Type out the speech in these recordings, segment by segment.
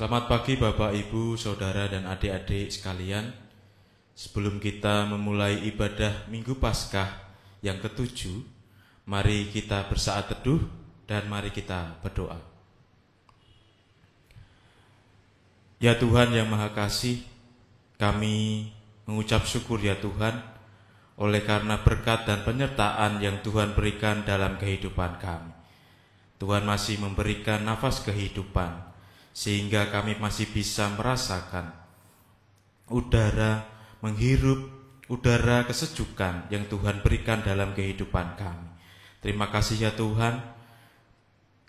Selamat pagi Bapak, Ibu, Saudara, dan adik-adik sekalian. Sebelum kita memulai ibadah Minggu Paskah yang ke-7, mari kita bersaat teduh dan mari kita berdoa. Ya Tuhan yang Maha Kasih, kami mengucap syukur ya Tuhan, oleh karena berkat dan penyertaan yang Tuhan berikan dalam kehidupan kami. Tuhan masih memberikan nafas kehidupan, sehingga kami masih bisa merasakan udara, menghirup udara kesejukan yang Tuhan berikan dalam kehidupan kami. Terima kasih ya Tuhan,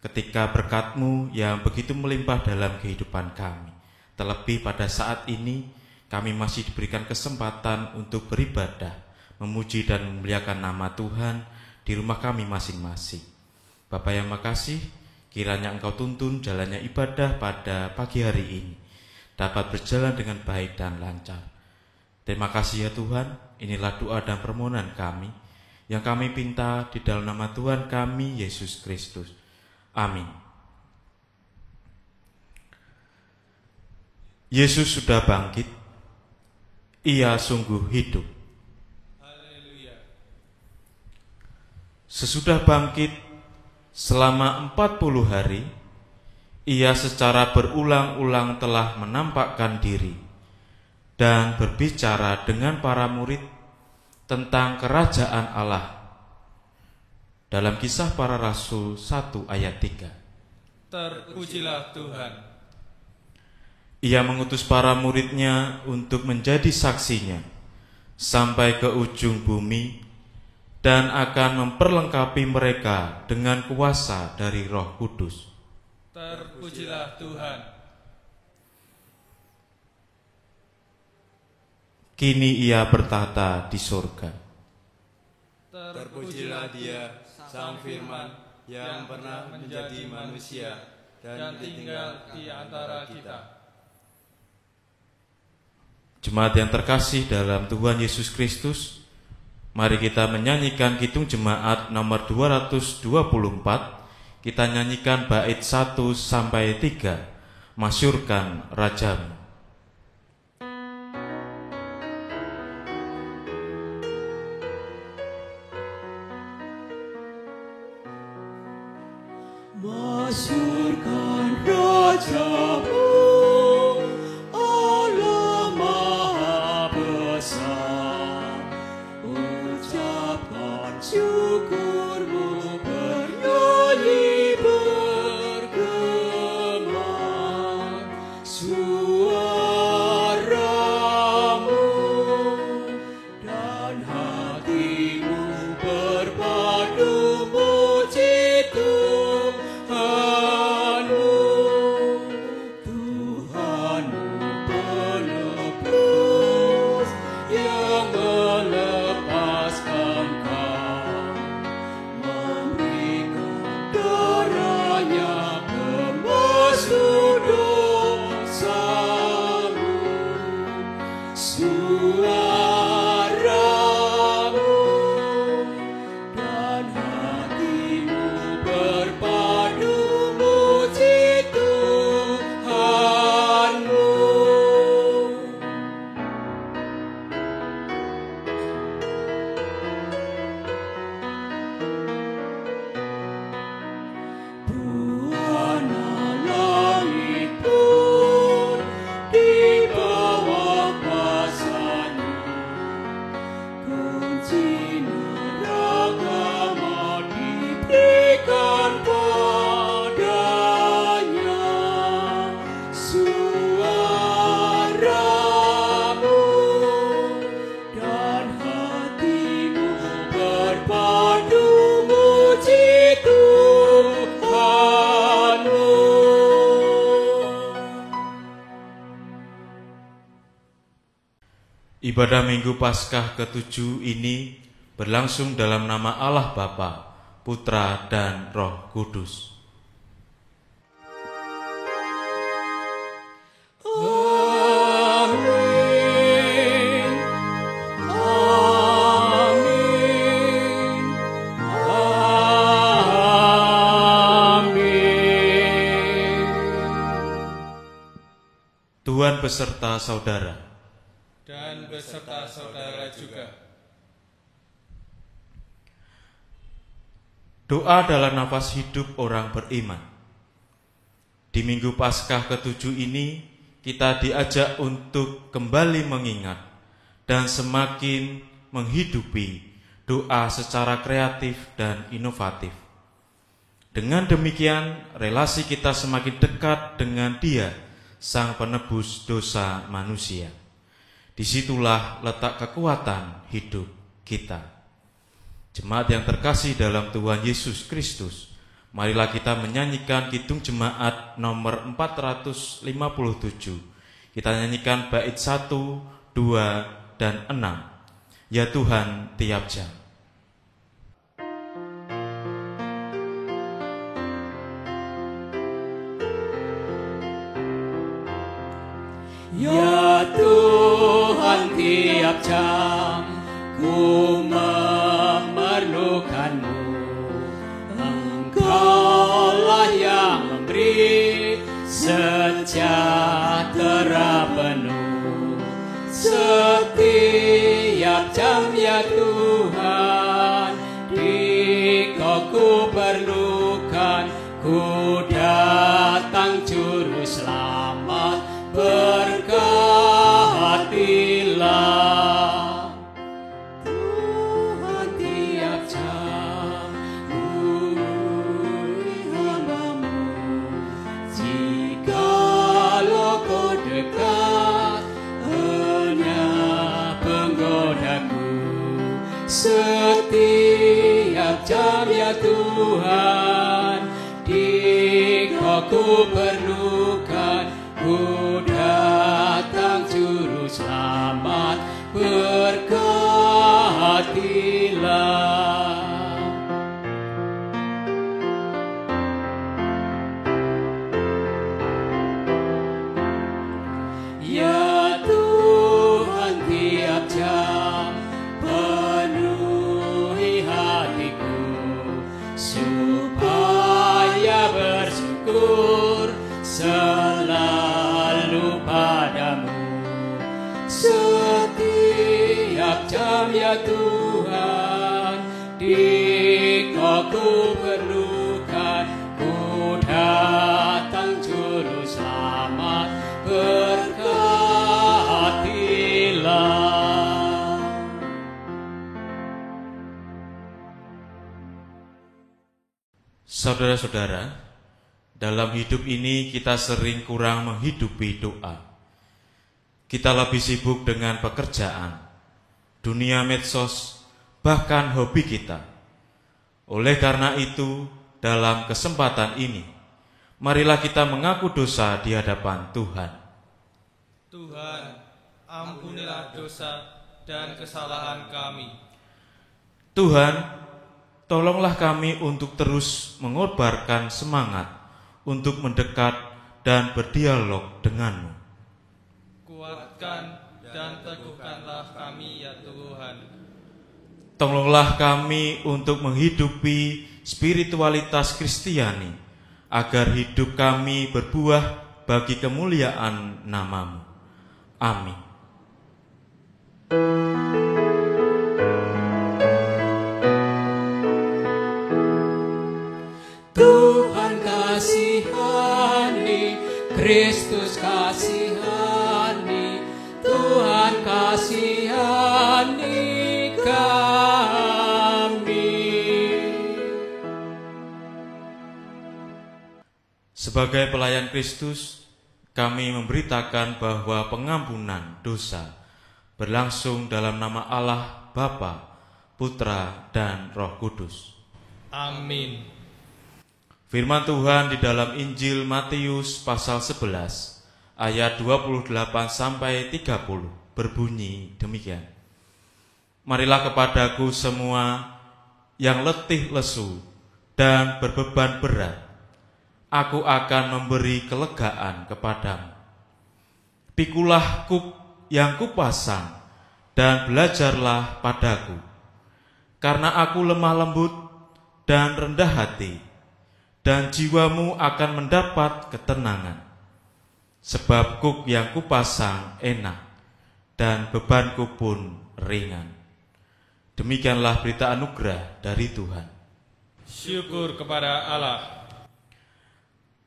ketika berkat-Mu yang begitu melimpah dalam kehidupan kami. Terlebih pada saat ini, kami masih diberikan kesempatan untuk beribadah, memuji dan memuliakan nama Tuhan di rumah kami masing-masing. Bapa yang makasih, kiranya Engkau tuntun jalannya ibadah pada pagi hari ini dapat berjalan dengan baik dan lancar. Terima kasih ya Tuhan, inilah doa dan permohonan kami yang kami pinta di dalam nama Tuhan kami, Yesus Kristus. Amin. Yesus sudah bangkit, Ia sungguh hidup. Haleluya. Sesudah bangkit, selama 40 hari, Ia secara berulang-ulang telah menampakkan diri dan berbicara dengan para murid tentang kerajaan Allah. Dalam Kisah Para Rasul 1 ayat 3. Terpujilah Tuhan. Ia mengutus para muridnya untuk menjadi saksinya sampai ke ujung bumi dan akan memperlengkapi mereka dengan kuasa dari Roh Kudus. Terpujilah Tuhan. Kini Ia bertahta di surga. Terpujilah Dia, Sang Firman, yang pernah menjadi manusia dan tinggal di antara kita. Jemaat yang terkasih dalam Tuhan Yesus Kristus, mari kita menyanyikan Kidung Jemaat nomor 224. Kita nyanyikan bait 1 sampai 3, Masyurkan Rajamu. Masyurkan Rajamu, Allah Maha Besar. Ucapkan syukurmu, bernyanyi bergema. Suaramu dan hatimu berpadu muji Tuhanmu. Tuhanmu penebus yang melepaskan kau, memberikan darahnya pembasuh dosamu. Suaramu dan hatimu berpadu muji Tuhanmu. Buana langit pun di bawah kuasa-Nya, kunci neraka maut diberikan padanya. Suaramu dan hatimu berpadu muji Tuhanmu. Ibadah Minggu Paskah ke-7 ini berlangsung dalam nama Allah Bapa, Putra, dan Roh Kudus. Amin. Amin. Amin. Tuhan beserta saudara. Dan beserta saudara juga. Doa adalah nafas hidup orang beriman. Di Minggu Paskah ke-7 ini, kita diajak untuk kembali mengingat dan semakin menghidupi doa secara kreatif dan inovatif. Dengan demikian, relasi kita semakin dekat dengan Dia, Sang Penebus dosa manusia. Disitulah letak kekuatan hidup kita. Jemaat yang terkasih dalam Tuhan Yesus Kristus, marilah kita menyanyikan Kidung Jemaat nomor 457. Kita nyanyikan bait 1, 2, dan 6. Ya Tuhan tiap jam. Ya Tuhan tiap jam ku memerlukan-Mu. Engkaulah yang memberi sejahtera penuh. Setiap jam ya Tuhan, Dikau ku perlukan. Ku datang juru selamat, berkatilah Tuhan tiap jam hamba-Mu. Jikalau Kau dekat, hanya penggodaku. Setiap jam ya Tuhan, Dikau ku perlukan. Ku datang juru selamat, berkatilah. Ya Tuhan tiap jam penuhi hatiku, supaya bersyukur selalu padamu. Setiap jam ya Tuhan, Dikau ku perlukan. Ku datang juru selamat, berkatilah. Saudara-saudara, dalam hidup ini kita sering kurang menghidupi doa. Kita lebih sibuk dengan pekerjaan, dunia medsos, bahkan hobi kita. Oleh karena itu, dalam kesempatan ini, marilah kita mengaku dosa di hadapan Tuhan. Tuhan, ampunilah dosa dan kesalahan kami. Tuhan, tolonglah kami untuk terus mengorbankan semangat untuk mendekat dan berdialog denganmu. Kuatkan dan teguhkanlah kami ya Tuhan. Tolonglah kami untuk menghidupi spiritualitas Kristiani, agar hidup kami berbuah bagi kemuliaan nama-Mu. Amin. Tuhan kasihani, Kristus kasihani, Tuhan kasihani kami. Sebagai pelayan Kristus, kami memberitakan bahwa pengampunan dosa berlangsung dalam nama Allah Bapa, Putra, dan Roh Kudus. Amin. Firman Tuhan di dalam Injil Matius pasal 11 ayat 28 sampai 30 berbunyi demikian. Marilah kepadaku semua yang letih lesu dan berbeban berat, aku akan memberi kelegaan kepadamu. Pikulah kuk yang kupasang dan belajarlah padaku, karena aku lemah lembut dan rendah hati, dan jiwamu akan mendapat ketenangan. sebab kuk yang kupasang enak dan bebanku pun ringan. Demikianlah berita anugerah dari Tuhan. Syukur kepada Allah.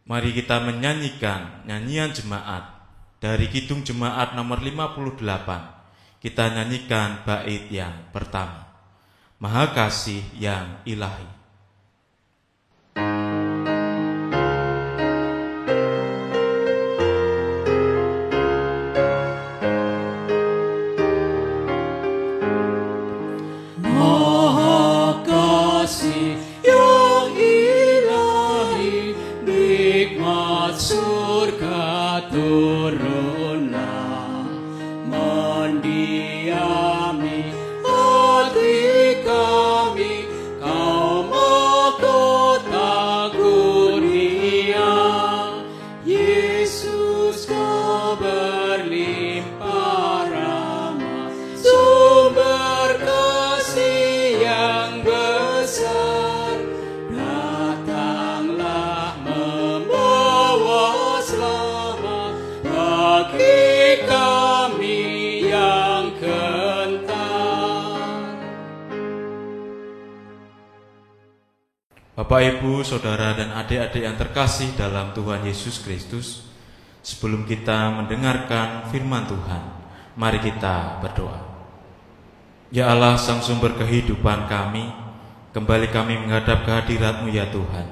Mari kita menyanyikan nyanyian jemaat dari Kidung Jemaat nomor 58. Kita nyanyikan bait yang pertama, Maha Kasih yang Ilahi. Maha Kasih yang Ilahi, nikmat surga turunlah, mendiami hati kami, Kau mahkota kurnia. Yesus, Kau berlimpah rahmat, sumber kasih yang besar. Datanglah membawa selamat bagi kami yang gentar. Bapak, Ibu, Saudara, dan adik-adik yang terkasih dalam Tuhan Yesus Kristus, sebelum kita mendengarkan firman Tuhan, mari kita berdoa. Ya Allah, Sang Sumber kehidupan kami, kembali kami menghadap kehadirat-Mu ya Tuhan,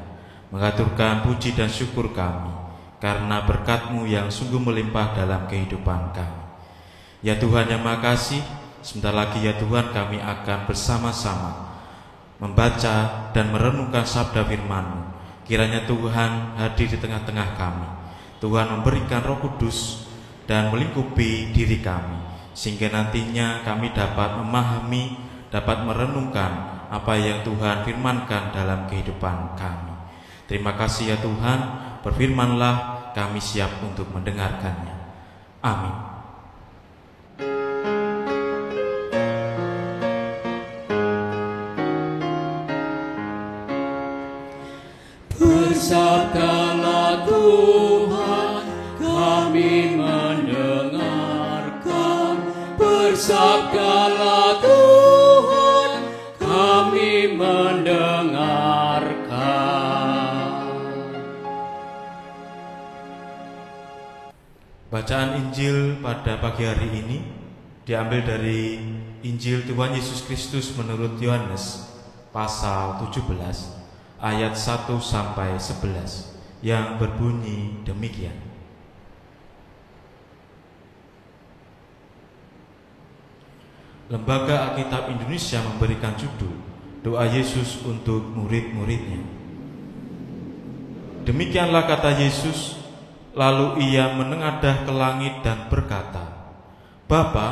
mengaturkan puji dan syukur kami, karena berkat-Mu yang sungguh melimpah dalam kehidupan kami. Ya Tuhan yang Maha Kasih, sebentar lagi ya Tuhan kami akan bersama-sama membaca dan merenungkan sabda firman-Mu. Kiranya Tuhan hadir di tengah-tengah kami. Tuhan memberikan Roh Kudus dan melingkupi diri kami, sehingga nantinya kami dapat memahami, dapat merenungkan apa yang Tuhan firmankan dalam kehidupan kami. Terima kasih ya Tuhan, berfirmanlah, kami siap untuk mendengarkannya. Amin. Bersabdalah Tuhan, kami mendengarkan. Bersabdalah Tuhan, kami mendengarkan. Bacaan Injil pada pagi hari ini diambil dari Injil Tuhan Yesus Kristus menurut Yohanes pasal 17 ayat 1-11 yang berbunyi demikian. Lembaga Alkitab Indonesia memberikan judul Doa Yesus untuk murid-muridnya. Demikianlah kata Yesus, lalu ia menengadah ke langit dan berkata, Bapa,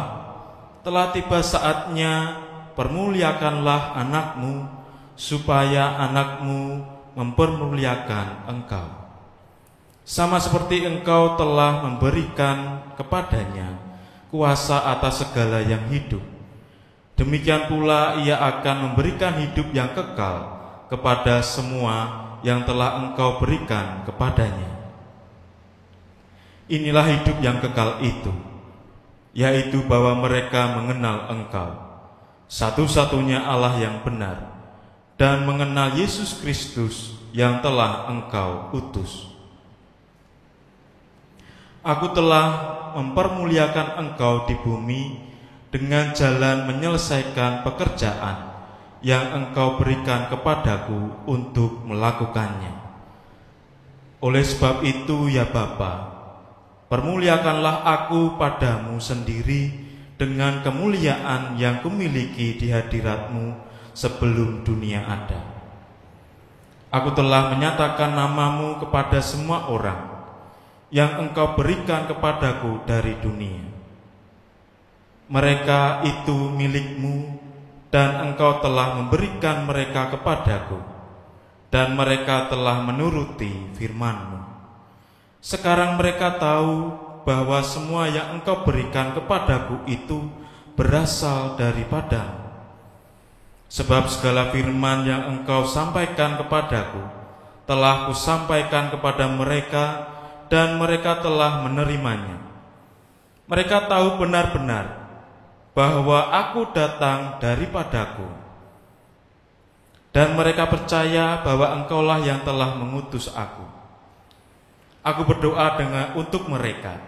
telah tiba saatnya, permuliakanlah anakmu, supaya anakmu mempermuliakan engkau. Sama seperti engkau telah memberikan kepadanya kuasa atas segala yang hidup, demikian pula ia akan memberikan hidup yang kekal kepada semua yang telah engkau berikan kepadanya. Inilah hidup yang kekal itu, yaitu bahwa mereka mengenal engkau, satu-satunya Allah yang benar, dan mengenal Yesus Kristus yang telah engkau utus. Aku telah mempermuliakan engkau di bumi dengan jalan menyelesaikan pekerjaan yang engkau berikan kepadaku untuk melakukannya. Oleh sebab itu ya Bapa, permuliakanlah aku padamu sendiri dengan kemuliaan yang kumiliki di hadirat-Mu sebelum dunia ada. Aku telah menyatakan nama-Mu kepada semua orang yang engkau berikan kepadaku dari dunia. Mereka itu milik-Mu, dan engkau telah memberikan mereka kepadaku, dan mereka telah menuruti firman-Mu. Sekarang mereka tahu bahwa semua yang engkau berikan kepadaku itu berasal daripada-Mu. Sebab segala firman yang engkau sampaikan kepadaku telah kusampaikan kepada mereka, dan mereka telah menerimanya. Mereka tahu benar-benar bahwa aku datang daripadaku, dan mereka percaya bahwa Engkaulah yang telah mengutus aku. Aku berdoa untuk mereka,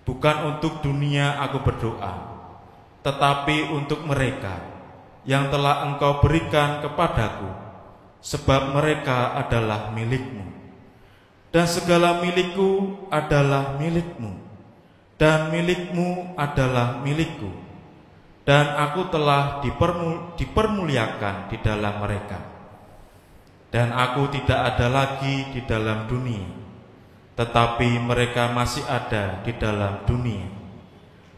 bukan untuk dunia aku berdoa, tetapi untuk mereka yang telah Engkau berikan kepadaku, sebab mereka adalah milik-Mu, dan segala milikku adalah milik-Mu, dan milik-Mu adalah milikku, dan aku telah dipermuliakan di dalam mereka. Dan aku tidak ada lagi di dalam dunia, tetapi mereka masih ada di dalam dunia,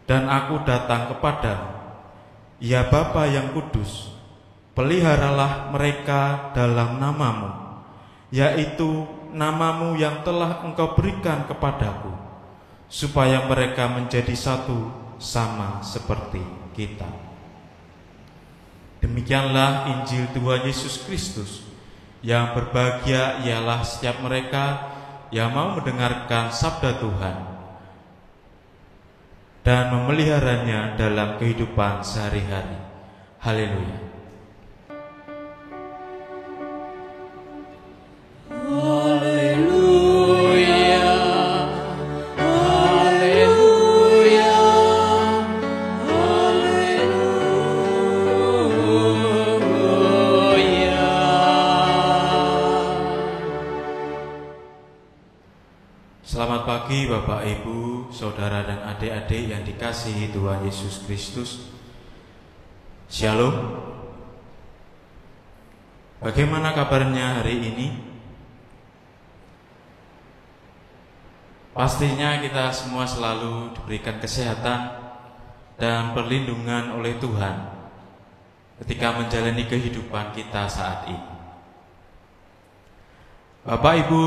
dan aku datang kepadamu. Ya Bapa yang kudus, peliharalah mereka dalam namamu, yaitu namamu yang telah Engkau berikan kepadaku, supaya mereka menjadi satu sama seperti kita. Demikianlah Injil Tuhan Yesus Kristus. Yang berbahagia ialah setiap mereka yang mau mendengarkan sabda Tuhan dan memeliharanya dalam kehidupan sehari-hari. Haleluya. Haleluya, haleluya, haleluya. Selamat pagi Bapak, Ibu, saudara dan adik-adik yang dikasihi Tuhan Yesus Kristus. Shalom. Bagaimana kabarnya hari ini? Pastinya kita semua selalu diberikan kesehatan dan perlindungan oleh Tuhan ketika menjalani kehidupan kita saat ini. Bapak, Ibu,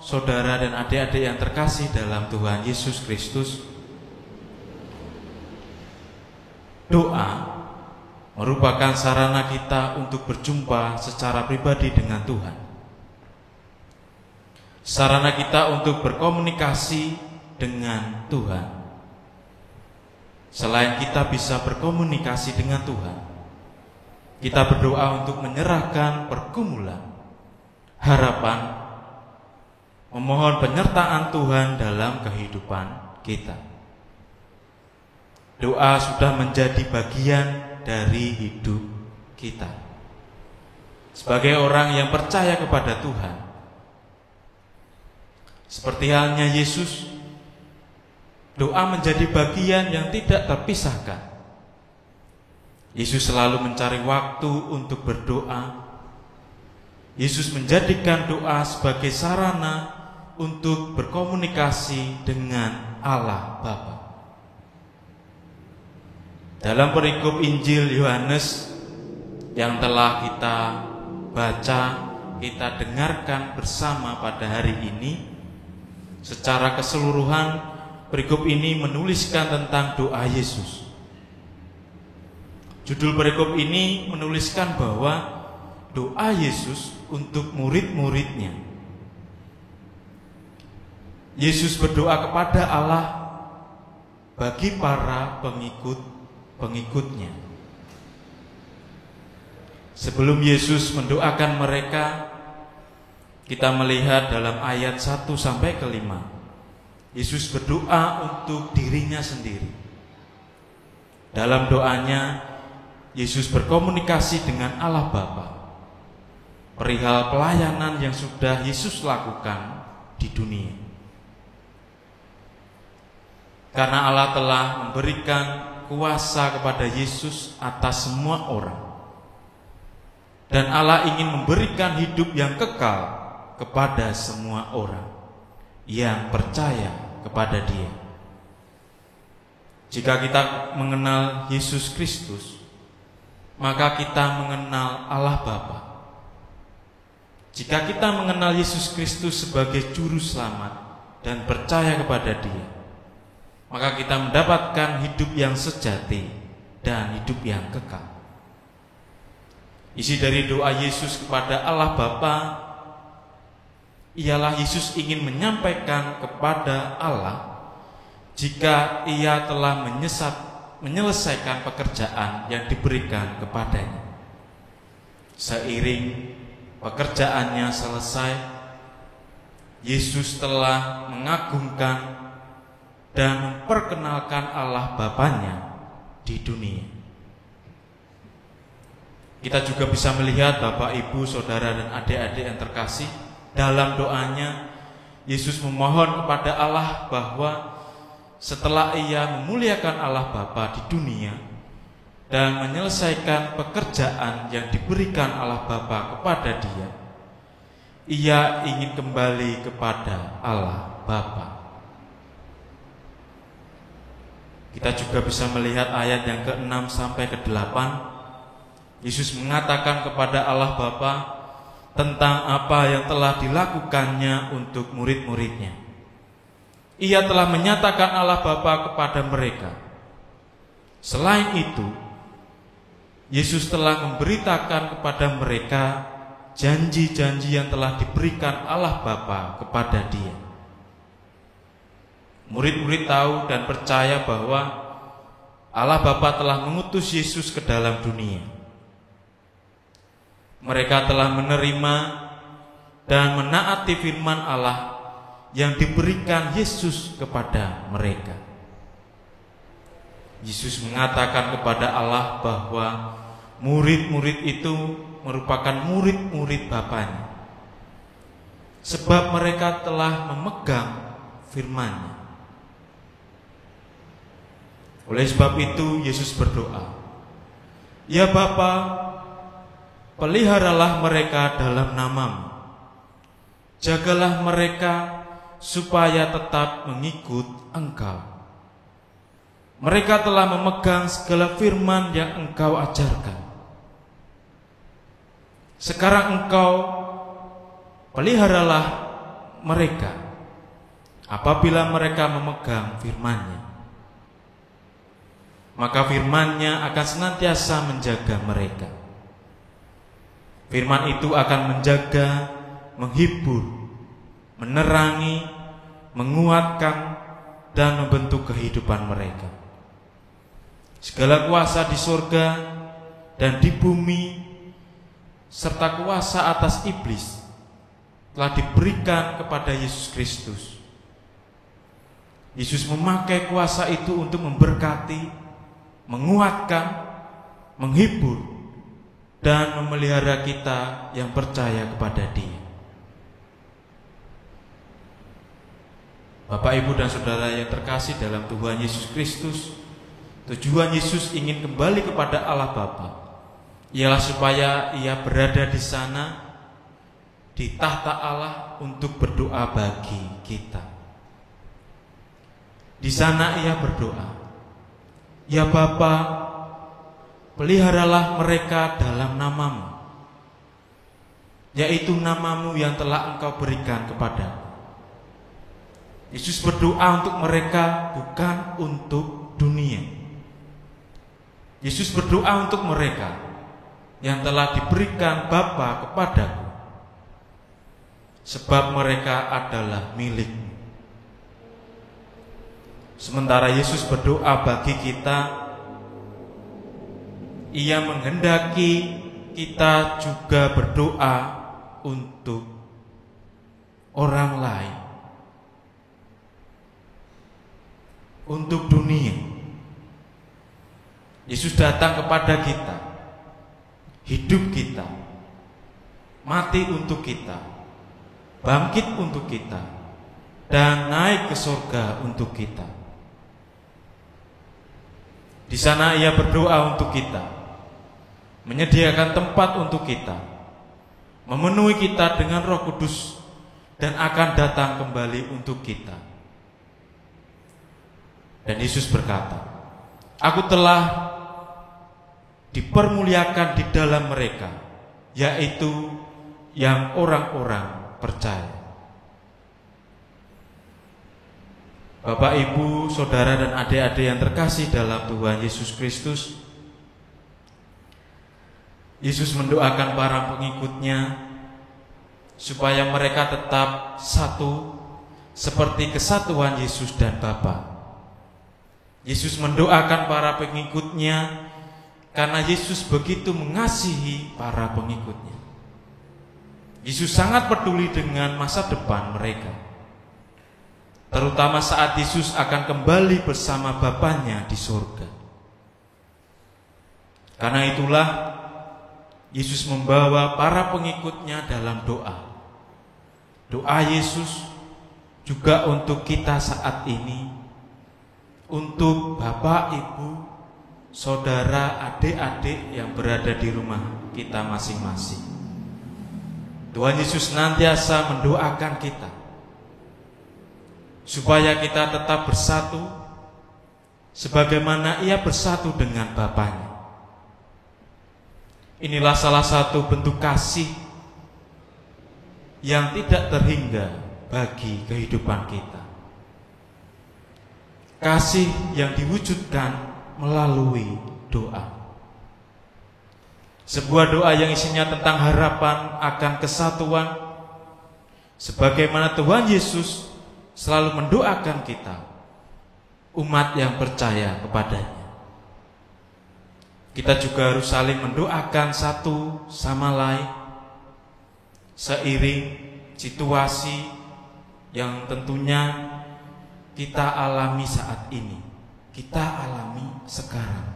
saudara dan adik-adik yang terkasih dalam Tuhan Yesus Kristus, doa merupakan sarana kita untuk berjumpa secara pribadi dengan Tuhan. Sarana kita untuk berkomunikasi dengan Tuhan. Selain kita bisa berkomunikasi dengan Tuhan, kita berdoa untuk menyerahkan pergumulan, harapan, memohon penyertaan Tuhan dalam kehidupan kita. Doa sudah menjadi bagian dari hidup kita. Sebagai orang yang percaya kepada Tuhan, seperti halnya Yesus, doa menjadi bagian yang tidak terpisahkan. Yesus selalu mencari waktu untuk berdoa. Yesus menjadikan doa sebagai sarana untuk berkomunikasi dengan Allah Bapa. Dalam perikop Injil Yohanes yang telah kita baca, kita dengarkan bersama pada hari ini, secara keseluruhan perikop ini menuliskan tentang doa Yesus. Judul perikop ini menuliskan bahwa doa Yesus untuk murid-muridnya. Yesus berdoa kepada Allah bagi para pengikutnya. Sebelum Yesus mendoakan mereka, kita melihat dalam ayat 1-5, Yesus berdoa untuk dirinya sendiri. Dalam doanya, Yesus berkomunikasi dengan Allah Bapa perihal pelayanan yang sudah Yesus lakukan di dunia. Karena Allah telah memberikan kuasa kepada Yesus atas semua orang, dan Allah ingin memberikan hidup yang kekal kepada semua orang yang percaya kepada Dia. Jika kita mengenal Yesus Kristus, maka kita mengenal Allah Bapa. Jika kita mengenal Yesus Kristus sebagai juru selamat dan percaya kepada Dia, maka kita mendapatkan hidup yang sejati dan hidup yang kekal. Isi dari doa Yesus kepada Allah Bapa ialah Yesus ingin menyampaikan kepada Allah jika ia telah menyelesaikan pekerjaan yang diberikan kepadanya. Seiring pekerjaannya selesai, Yesus telah mengagungkan dan memperkenalkan Allah Bapanya di dunia. Kita juga bisa melihat Bapak, Ibu, Saudara, dan adik-adik yang terkasih, dalam doanya Yesus memohon kepada Allah bahwa setelah ia memuliakan Allah Bapa di dunia dan menyelesaikan pekerjaan yang diberikan Allah Bapa kepada dia, ia ingin kembali kepada Allah Bapa. Kita juga bisa melihat ayat yang ke-6 sampai ke-8. Yesus mengatakan kepada Allah Bapa tentang apa yang telah dilakukannya untuk murid-muridnya. Ia telah menyatakan Allah Bapa kepada mereka. Selain itu, Yesus telah memberitakan kepada mereka janji-janji yang telah diberikan Allah Bapa kepada dia. Murid-murid tahu dan percaya bahwa Allah Bapa telah mengutus Yesus ke dalam dunia. Mereka telah menerima dan menaati firman Allah yang diberikan Yesus kepada mereka. Yesus mengatakan kepada Allah bahwa murid-murid itu merupakan murid-murid Bapanya, sebab mereka telah memegang firman-Nya. Oleh sebab itu Yesus berdoa, "Ya Bapa, peliharalah mereka dalam nama-Mu. Jagalah mereka supaya tetap mengikut Engkau. Mereka telah memegang segala firman yang Engkau ajarkan. Sekarang Engkau peliharalah mereka apabila mereka memegang firman-Nya. Maka firman-Nya akan senantiasa menjaga mereka. Firman itu akan menjaga, menghibur, menerangi, menguatkan, dan membentuk kehidupan mereka. Segala kuasa di surga dan di bumi, serta kuasa atas iblis telah diberikan kepada Yesus Kristus. Yesus memakai kuasa itu untuk memberkati, menguatkan, menghibur, dan memelihara kita yang percaya kepada Dia. Bapak, Ibu, dan Saudara yang terkasih dalam Tuhan Yesus Kristus, tujuan Yesus ingin kembali kepada Allah Bapa ialah supaya Ia berada di sana, di tahta Allah, untuk berdoa bagi kita. Di sana Ia berdoa, "Ya Bapa, peliharalah mereka dalam nama-Mu, yaitu nama-Mu yang telah Engkau berikan kepada." Yesus berdoa untuk mereka, bukan untuk dunia. Yesus berdoa untuk mereka yang telah diberikan Bapa kepadaku, sebab mereka adalah milik-Mu. Sementara Yesus berdoa bagi kita, Ia menghendaki kita juga berdoa untuk orang lain, untuk dunia. Yesus datang kepada kita, hidup kita, mati untuk kita, bangkit untuk kita, dan naik ke surga untuk kita. Di sana Ia berdoa untuk kita, menyediakan tempat untuk kita, memenuhi kita dengan Roh Kudus, dan akan datang kembali untuk kita. Dan Yesus berkata, "Aku telah dipermuliakan di dalam mereka, yaitu yang orang-orang percaya." Bapak, Ibu, Saudara, dan adik-adik yang terkasih dalam Tuhan Yesus Kristus, Yesus mendoakan para pengikut-Nya supaya mereka tetap satu seperti kesatuan Yesus dan Bapa. Yesus mendoakan para pengikutnya karena Yesus begitu mengasihi para pengikutnya. Yesus sangat peduli dengan masa depan mereka, terutama saat Yesus akan kembali bersama Bapanya di surga. Karena itulah Yesus membawa para pengikutnya dalam doa. Doa Yesus juga untuk kita saat ini, untuk Bapak, Ibu, saudara, adik-adik yang berada di rumah kita masing-masing. Tuhan Yesus senantiasa mendoakan kita supaya kita tetap bersatu sebagaimana Ia bersatu dengan Bapanya. Inilah salah satu bentuk kasih yang tidak terhingga bagi kehidupan kita. Kasih yang diwujudkan melalui doa. Sebuah doa yang isinya tentang harapan akan kesatuan, sebagaimana Tuhan Yesus selalu mendoakan kita, umat yang percaya kepadanya. Kita juga harus saling mendoakan satu sama lain, seiring situasi yang tentunya kita alami saat ini, kita alami sekarang.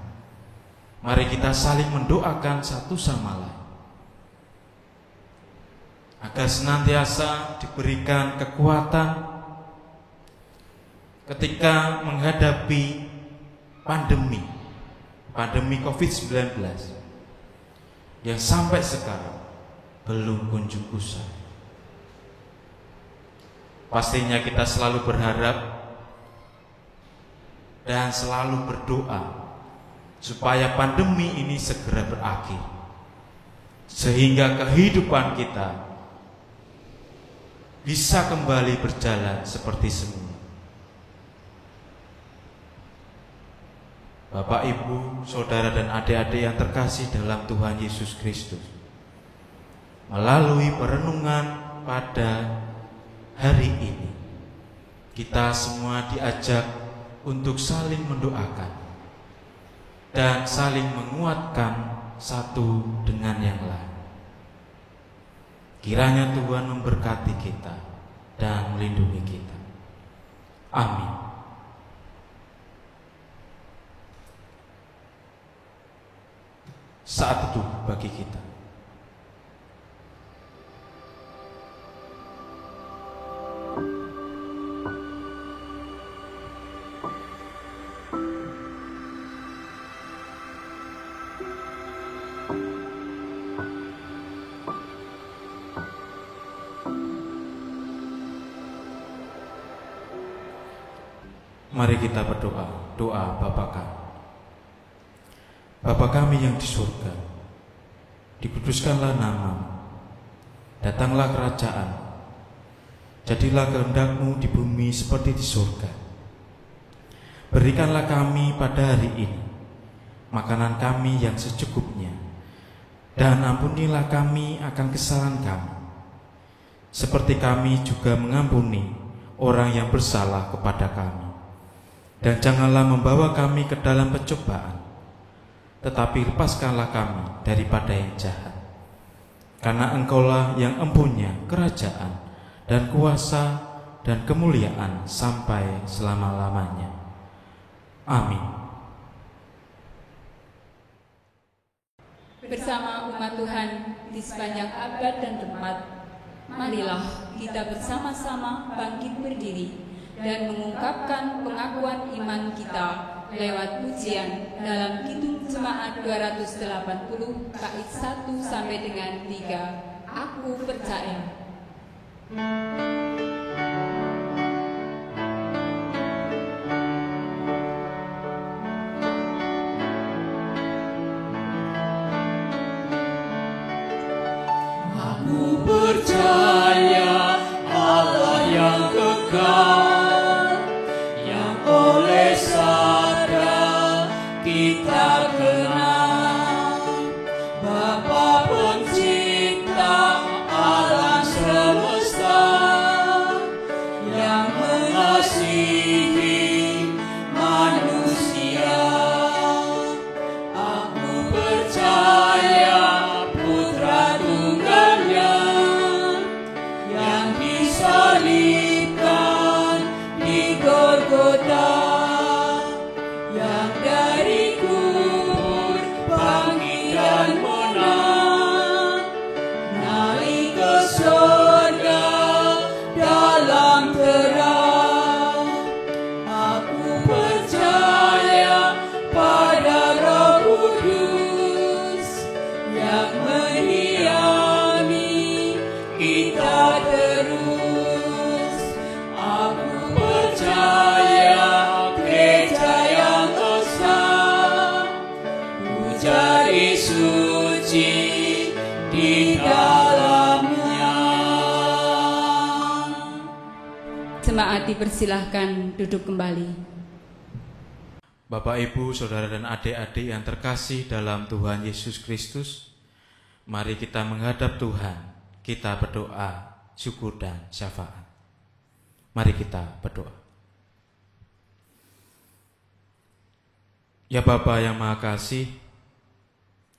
Mari kita saling mendoakan satu sama lain, agar senantiasa diberikan kekuatan ketika menghadapi pandemi COVID-19 yang sampai sekarang belum kunjung usai. Pastinya kita selalu berharap dan selalu berdoa supaya pandemi ini segera berakhir, sehingga kehidupan kita bisa kembali berjalan seperti semula. Bapak, Ibu, saudara dan adik-adik yang terkasih dalam Tuhan Yesus Kristus, melalui perenungan pada hari ini, kita semua diajak untuk saling mendoakan dan saling menguatkan satu dengan yang lain. Kiranya Tuhan memberkati kita dan melindungi kita. Amin. Saat itu bagi kita. Mari kita berdoa, doa Bapa kami. Bapa kami yang di surga, dikuduskanlah nama-Mu, datanglah kerajaan, jadilah kehendak-Mu di bumi seperti di surga. Berikanlah kami pada hari ini makanan kami yang secukupnya, dan ampunilah kami akan kesalahan kami, seperti kami juga mengampuni orang yang bersalah kepada kami. Dan janganlah membawa kami ke dalam pencobaan, tetapi lepaskanlah kami daripada yang jahat. Karena Engkaulah yang empunya kerajaan dan kuasa dan kemuliaan sampai selama-lamanya. Amin. Bersama umat Tuhan di sepanjang abad dan tempat, marilah kita bersama-sama bangkit berdiri dan mengungkapkan pengakuan iman kita lewat pujian dalam Kidung Jemaat 280 bait 1 sampai dengan 3. Aku percaya. Aku percaya Allah yang kekal, yang oleh sabda kita kenal, Bapa Pencipta, Allah Jemaat dipersilahkan duduk kembali. Bapak, Ibu, Saudara dan adik-adik yang terkasih dalam Tuhan Yesus Kristus, mari kita menghadap Tuhan. Kita berdoa, syukur dan syafaat. Mari kita berdoa. Ya Bapa yang Maha Kasih,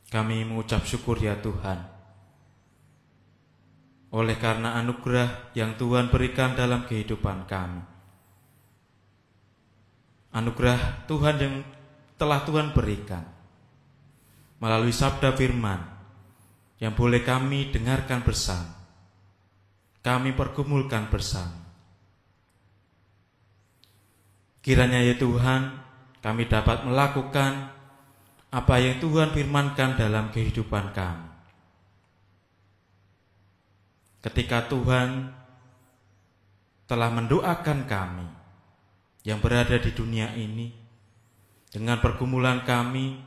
kami mengucap syukur ya Tuhan, oleh karena anugerah yang Tuhan berikan dalam kehidupan kami. Anugerah Tuhan yang telah Tuhan berikan melalui sabda firman yang boleh kami dengarkan bersama, kami pergumulkan bersama. Kiranya ya Tuhan, kami dapat melakukan apa yang Tuhan firmankan dalam kehidupan kami. Ketika Tuhan telah mendoakan kami yang berada di dunia ini, dengan pergumulan kami,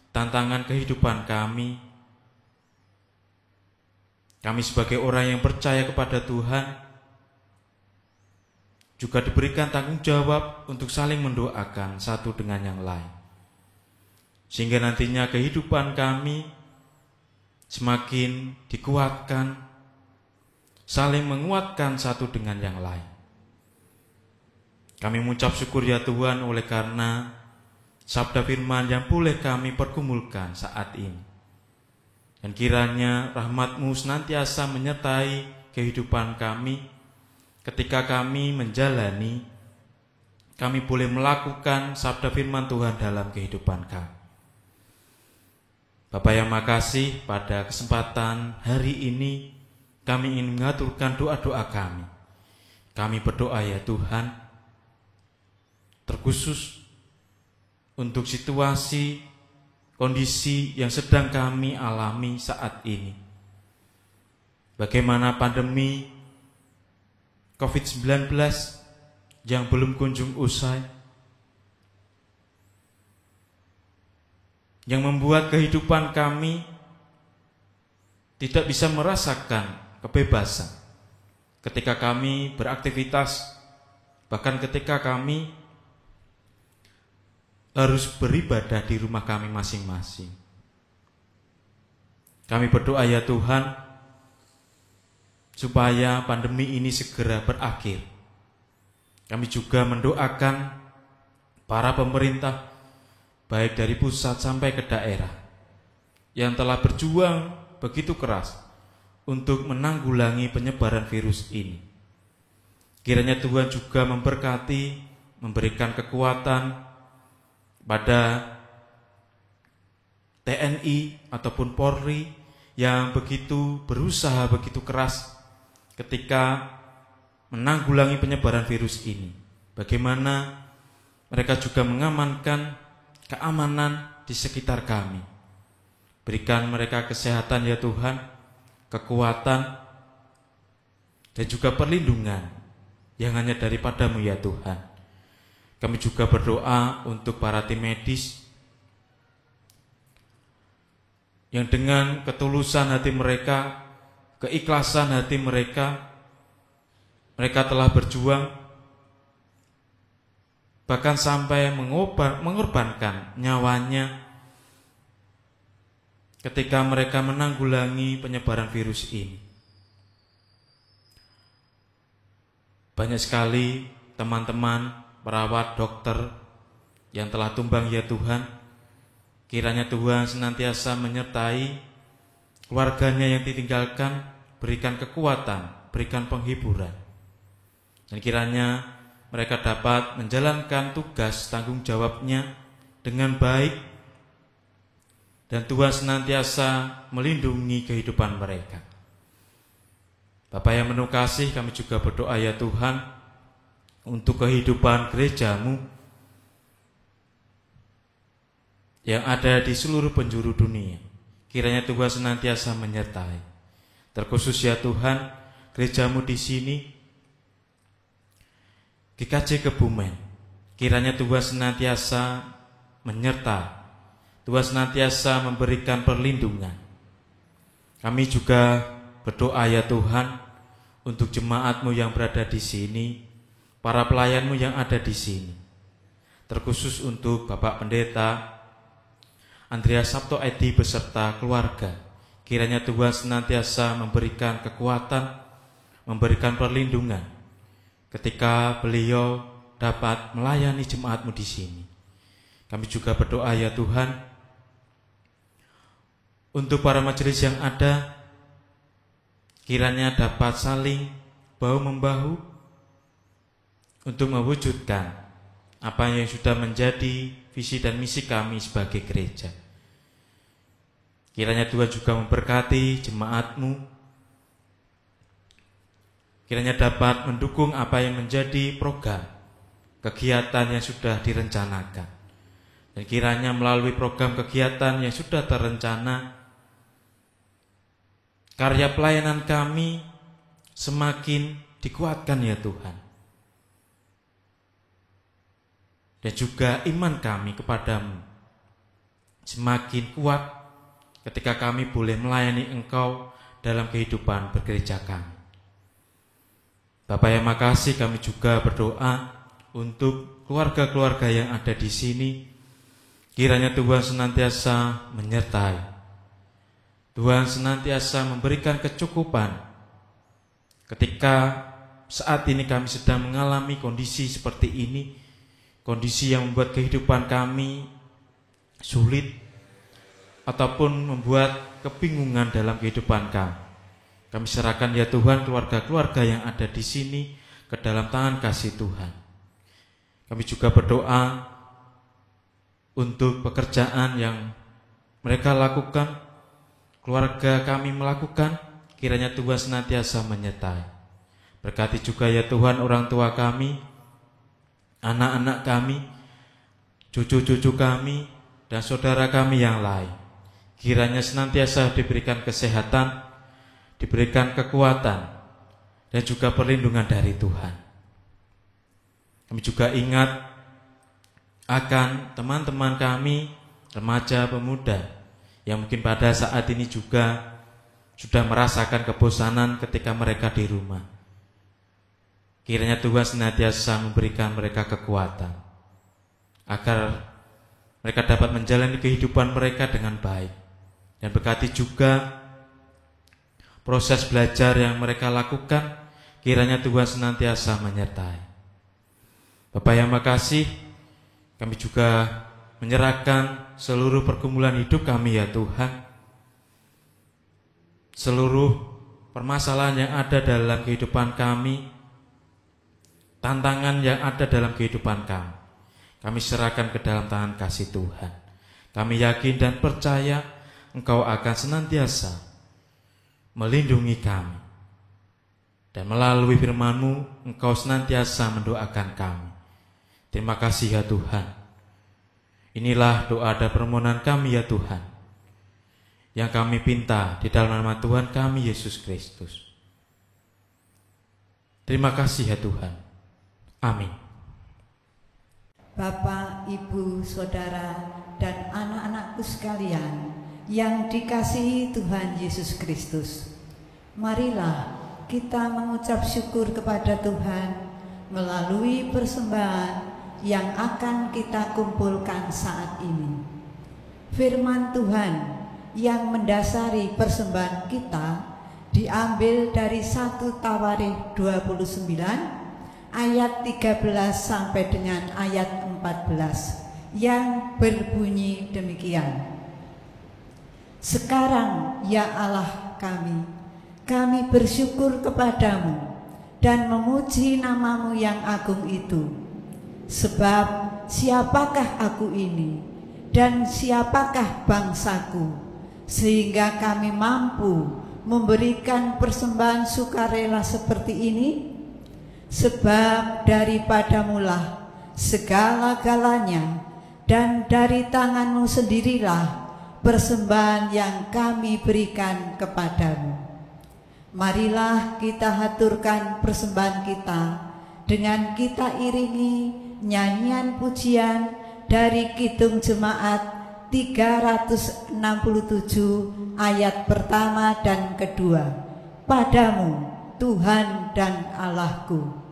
tantangan kehidupan kami sebagai orang yang percaya kepada Tuhan juga diberikan tanggung jawab untuk saling mendoakan satu dengan yang lain, sehingga nantinya kehidupan kami semakin dikuatkan, saling menguatkan satu dengan yang lain. Kami mengucap syukur ya Tuhan oleh karena sabda firman yang boleh kami pergumulkan saat ini. Dan kiranya rahmat-Mu senantiasa menyertai kehidupan kami ketika kami menjalani, kami boleh melakukan sabda firman Tuhan dalam kehidupan kami. Bapa yang makasih, pada kesempatan hari ini kami ingin mengaturkan doa-doa kami. Kami berdoa ya Tuhan, terkhusus untuk situasi, kondisi yang sedang kami alami saat ini. Bagaimana pandemi COVID-19 yang belum kunjung usai, yang membuat kehidupan kami tidak bisa merasakan kebebasan ketika kami beraktivitas, bahkan ketika kami harus beribadah di rumah kami masing-masing. Kami berdoa ya Tuhan, supaya pandemi ini segera berakhir. Kami juga mendoakan para pemerintah, baik dari pusat sampai ke daerah, yang telah berjuang begitu keras untuk menanggulangi penyebaran virus ini. Kiranya Tuhan juga memberkati, memberikan kekuatan pada TNI ataupun Polri yang begitu berusaha begitu keras ketika menanggulangi penyebaran virus ini. Bagaimana mereka juga mengamankan keamanan di sekitar kami. Berikan mereka kesehatan ya Tuhan, kekuatan, dan juga perlindungan yang hanya daripada-Mu ya Tuhan. Kami juga berdoa untuk para tim medis yang dengan ketulusan hati mereka, keikhlasan hati mereka telah berjuang, bahkan sampai mengorbankan nyawanya ketika mereka menanggulangi penyebaran virus ini. Banyak sekali teman-teman perawat, dokter yang telah tumbang ya Tuhan. Kiranya Tuhan senantiasa menyertai keluarganya yang ditinggalkan, berikan kekuatan, berikan penghiburan. Dan kiranya mereka dapat menjalankan tugas tanggung jawabnya dengan baik, dan Tuhan senantiasa melindungi kehidupan mereka. Bapa yang penuh kasih, kami juga berdoa ya Tuhan untuk kehidupan gereja-Mu yang ada di seluruh penjuru dunia. Kiranya Tuhan senantiasa menyertai. Terkhusus ya Tuhan, gereja-Mu di sini, GKJ Kebumen. Kiranya Tuhan senantiasa menyertai, Tuhan senantiasa memberikan perlindungan. Kami juga berdoa ya Tuhan untuk jemaat-Mu yang berada di sini, para pelayan-Mu yang ada di sini. Terkhusus untuk Bapak Pendeta Andreas Sabto Edi beserta keluarga. Kiranya Tuhan senantiasa memberikan kekuatan, memberikan perlindungan ketika beliau dapat melayani jemaat-Mu di sini. Kami juga berdoa ya Tuhan, untuk para majelis yang ada, kiranya dapat saling bahu-membahu untuk mewujudkan apa yang sudah menjadi visi dan misi kami sebagai gereja. Kiranya Tuhan juga memberkati jemaat-Mu, kiranya dapat mendukung apa yang menjadi program, kegiatan yang sudah direncanakan. Dan kiranya melalui program kegiatan yang sudah terencana, karya pelayanan kami semakin dikuatkan ya Tuhan. Dan juga iman kami kepadamu semakin kuat ketika kami boleh melayani Engkau dalam kehidupan bergereja kami. Bapak yang makasih, kami juga berdoa untuk keluarga-keluarga yang ada di sini. Kiranya Tuhan senantiasa menyertai, Tuhan senantiasa memberikan kecukupan ketika saat ini kami sedang mengalami kondisi seperti ini, kondisi yang membuat kehidupan kami sulit ataupun membuat kebingungan dalam kehidupan kami. Kami serahkan ya Tuhan keluarga-keluarga yang ada di sini ke dalam tangan kasih Tuhan. Kami juga berdoa untuk pekerjaan yang mereka lakukan, keluarga kami melakukan, kiranya Tuhan senantiasa menyertai. Berkati juga ya Tuhan orang tua kami, anak-anak kami, cucu-cucu kami, dan saudara kami yang lain. Kiranya senantiasa diberikan kesehatan, diberikan kekuatan, dan juga perlindungan dari Tuhan. Kami juga ingat akan teman-teman kami, remaja pemuda, yang mungkin pada saat ini juga sudah merasakan kebosanan ketika mereka di rumah. Kiranya Tuhan senantiasa memberikan mereka kekuatan agar mereka dapat menjalani kehidupan mereka dengan baik. Dan berkati juga proses belajar yang mereka lakukan, kiranya Tuhan senantiasa menyertai. Bapak yang makasih, kami juga menyerahkan seluruh pergumulan hidup kami ya Tuhan. Seluruh permasalahan yang ada dalam kehidupan kami, tantangan yang ada dalam kehidupan kami serahkan ke dalam tangan kasih Tuhan. Kami yakin dan percaya Engkau akan senantiasa melindungi kami. Dan melalui firman-Mu, Engkau senantiasa mendoakan kami. Terima kasih ya Tuhan. Inilah doa dan permohonan kami ya Tuhan, yang kami pinta di dalam nama Tuhan kami Yesus Kristus. Terima kasih ya Tuhan. Amin. Bapak, Ibu, Saudara, dan anak-anakku sekalian yang dikasihi Tuhan Yesus Kristus, marilah kita mengucap syukur kepada Tuhan melalui persembahan yang akan kita kumpulkan saat ini. Firman Tuhan yang mendasari persembahan kita diambil dari 1 Tawarikh 29 ayat 13 sampai dengan ayat 14 yang berbunyi demikian. Sekarang ya Allah kami bersyukur kepadamu dan memuji nama-Mu yang agung itu. Sebab siapakah aku ini dan siapakah bangsaku, sehingga kami mampu memberikan persembahan sukarela seperti ini? Sebab daripadamulah segala-galanya, dan dari tangan-Mu sendirilah persembahan yang kami berikan kepadamu. Marilah kita haturkan persembahan kita dengan kita iringi nyanyian pujian dari Kidung Jemaat 367 ayat pertama dan kedua. Padamu Tuhan dan Allahku.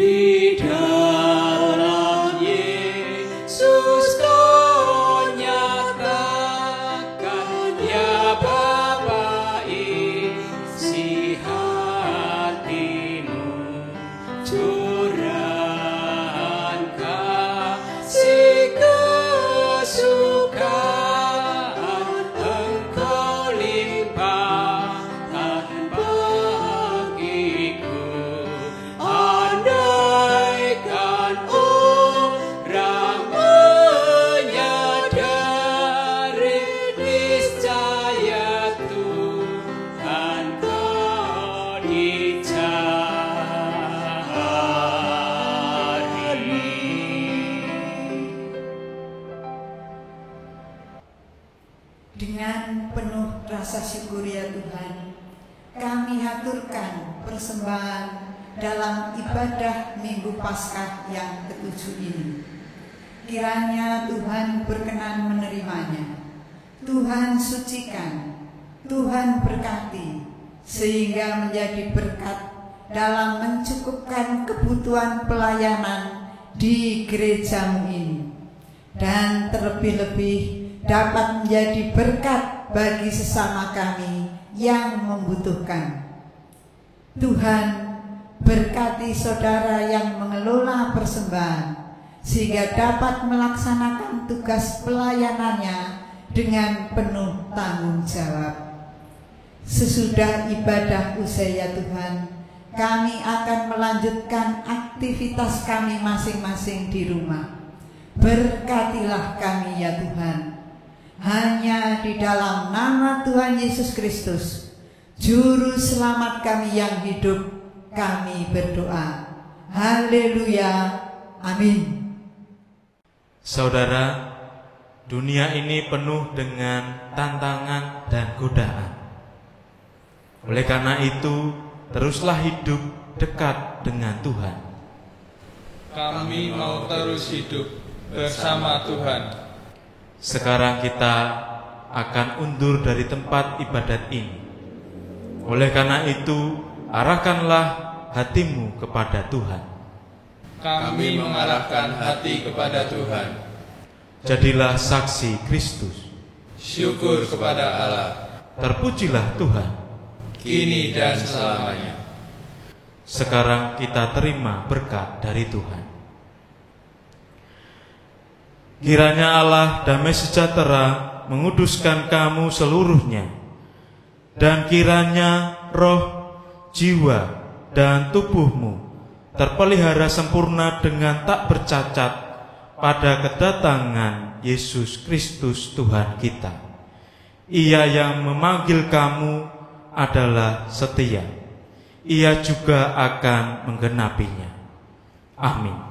di dalam Yesus kau nyatakan, ya Bapa, isi hatimu, curahkan kasih kesukaan Engkau limpahkan bagiku. Andaikan orang menyadari, niscaya Tuhan kau dicari. Dengan penuh rasa syukur ya Tuhan, kami haturkan persembahan dalam ibadah Minggu Paskah yang ke-7 ini. Kiranya Tuhan berkenan menerimanya. Tuhan sucikan, Tuhan berkati, sehingga menjadi berkat dalam mencukupkan kebutuhan pelayanan di gerejamu ini. Dan terlebih-lebih dapat menjadi berkat bagi sesama kami yang membutuhkan. Tuhan, berkati saudara yang mengelola persembahan, sehingga dapat melaksanakan tugas pelayanannya dengan penuh tanggung jawab. Sesudah ibadah usai ya Tuhan, kami akan melanjutkan aktivitas kami masing-masing di rumah. Berkatilah kami ya Tuhan. Hanya di dalam nama Tuhan Yesus Kristus, Juru Selamat kami yang hidup, kami berdoa. Haleluya. Amin. Saudara, dunia ini penuh dengan tantangan dan godaan. Oleh karena itu, teruslah hidup dekat dengan Tuhan. Kami mau terus hidup bersama Tuhan. Sekarang kita akan undur dari tempat ibadat ini. Oleh karena itu, arahkanlah hatimu kepada Tuhan. Kami mengarahkan hati kepada Tuhan. Jadilah saksi Kristus. Syukur kepada Allah. Terpujilah Tuhan. Kini dan selamanya. Sekarang kita terima berkat dari Tuhan. Kiranya Allah damai sejahtera menguduskan kamu seluruhnya, dan kiranya roh, jiwa, dan tubuhmu terpelihara sempurna dengan tak bercacat pada kedatangan Yesus Kristus Tuhan kita. Ia yang memanggil kamu adalah setia. Ia juga akan menggenapinya. Amin.